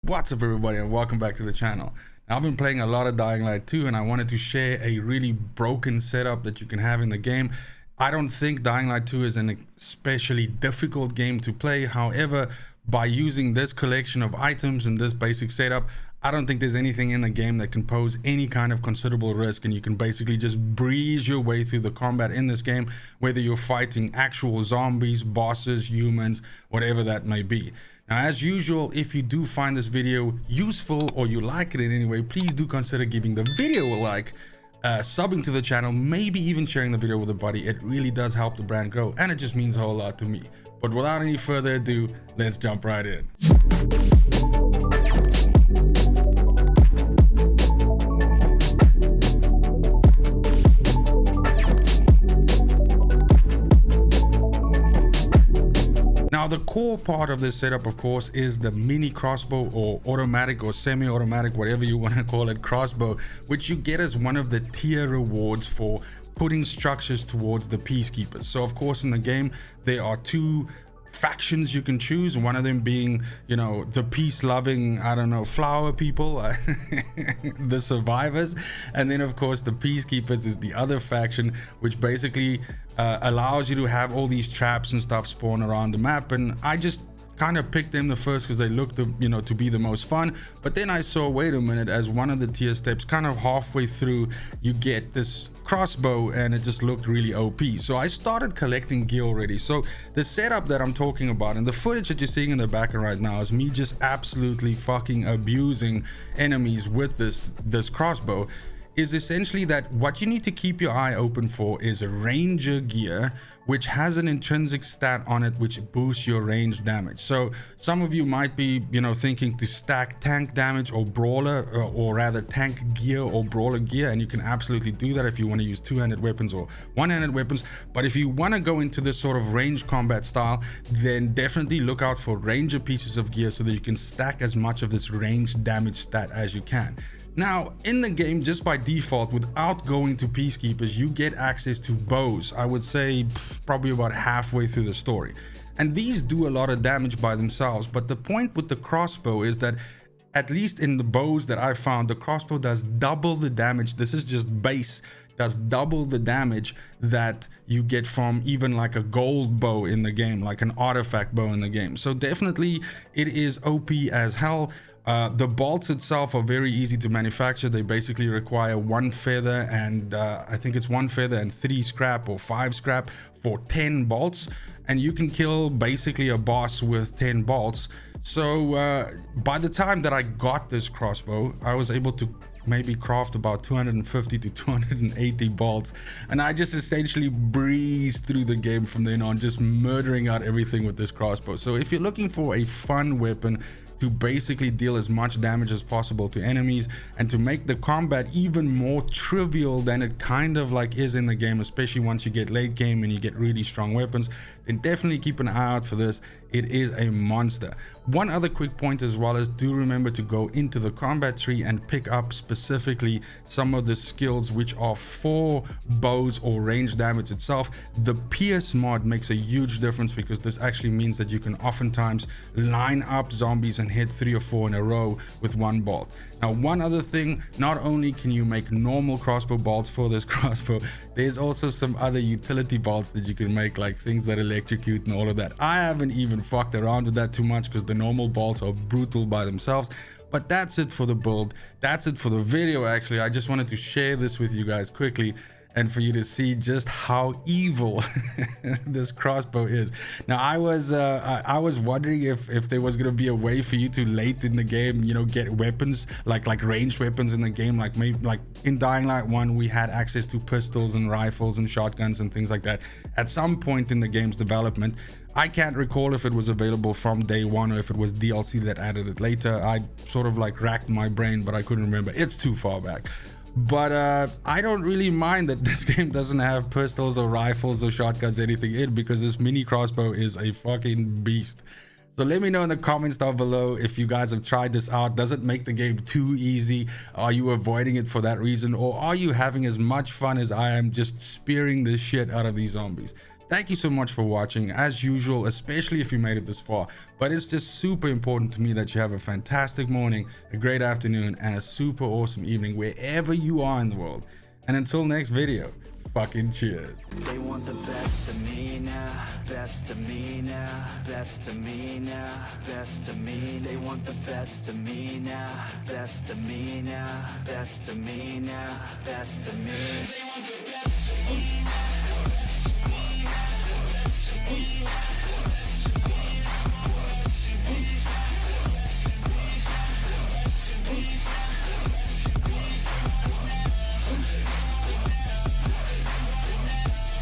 What's up everybody, and welcome back to the channel. Now, I've been playing a lot of Dying Light 2 and I wanted to share a really broken setup that you can have in the game. I don't think Dying Light 2 is an especially difficult game to play. However, by using this collection of items and this basic setup, I don't think there's anything in the game that can pose any kind of considerable risk, and you can basically just breeze your way through the combat in this game, whether you're fighting actual zombies, bosses, humans, whatever that may be. Now, as usual, if you do find this video useful or you like it in any way, please do consider giving the video a like, subbing to the channel, maybe even sharing the video with a buddy. It really does help the brand grow, and it just means a whole lot to me. But without any further ado, let's jump right in. Now, the core part of this setup, of course, is the mini crossbow, or automatic or semi-automatic, whatever you want to call it, crossbow, which you get as one of the tier rewards for putting structures towards the Peacekeepers. So, of course, in the game, there are two factions you can choose, one of them being, you know, the peace-loving, I don't know, flower people, the survivors, and then of course the Peacekeepers is the other faction, which basically allows you to have all these traps and stuff spawn around the map. And I just kind of picked them the first because they looked to be the most fun. But then I saw, wait a minute, as one of the tier steps, kind of halfway through, you get this crossbow and it just looked really OP. So I started collecting gear already. So the setup that I'm talking about and the footage that you're seeing in the background right now is me just absolutely fucking abusing enemies with this crossbow. Is essentially that what you need to keep your eye open for is a ranger gear, which has an intrinsic stat on it which boosts your range damage. So some of you might be, thinking to stack tank damage or brawler, or rather tank gear or brawler gear, and you can absolutely do that if you want to use two-handed weapons or one-handed weapons. But if you want to go into this sort of range combat style, then definitely look out for ranger pieces of gear so that you can stack as much of this range damage stat as you can. Now, in the game, just by default, without going to Peacekeepers, you get access to bows. I would say probably about halfway through the story. And these do a lot of damage by themselves. But the point with the crossbow is that, at least in the bows that I found, the crossbow does double the damage. This is just base. Does double the damage that you get from even like a gold bow in the game, like an artifact bow in the game. So definitely it is OP as hell. The bolts itself are very easy to manufacture. They basically require one feather and I think it's one feather and 3 scrap or 5 scrap for 10 bolts, and you can kill basically a boss with 10 bolts. So by the time that I got this crossbow, I was able to maybe craft about 250 to 280 bolts, and I just essentially breezed through the game from then on, just murdering out everything with this crossbow. So if you're looking for a fun weapon to basically deal as much damage as possible to enemies and to make the combat even more trivial than it kind of like is in the game, especially once you get late game and you get really strong weapons, then definitely keep an eye out for this. It is a monster. One other quick point as well is, do remember to go into the combat tree and pick up specifically some of the skills which are for bows or range damage itself. The Pierce mod makes a huge difference because this actually means that you can oftentimes line up zombies and hit 3 or 4 in a row with one bolt. Now, one other thing, not only can you make normal crossbow bolts for this crossbow, there's also some other utility bolts that you can make, like things that electrocute and all of that. I haven't even fucked around with that too much because the normal bolts are brutal by themselves. But that's it for the build. That's it for the video. Actually, I just wanted to share this with you guys quickly and for you to see just how evil this crossbow is. Now, I was wondering if there was gonna be a way for you to late in the game, get weapons like ranged weapons in the game, like maybe like in Dying Light 1 we had access to pistols and rifles and shotguns and things like that at some point in the game's development. I can't recall if it was available from day one or if it was DLC that added it later. I sort of like racked my brain, but I couldn't remember. It's too far back. But I don't really mind that this game doesn't have pistols or rifles or shotguns, anything in, because this mini crossbow is a fucking beast. So let me know in the comments down below if you guys have tried this out. Does it make the game too easy? Are you avoiding it for that reason? Or are you having as much fun as I am just spearing the shit out of these zombies? Thank you so much for watching, as usual, especially if you made it this far. But it's just super important to me that you have a fantastic morning, a great afternoon, and a super awesome evening wherever you are in the world. And until next video, fucking cheers. They want the best of me now, best of me now, best of me now, best of me. They want the best of me now, best of me now, best of me now, best of me.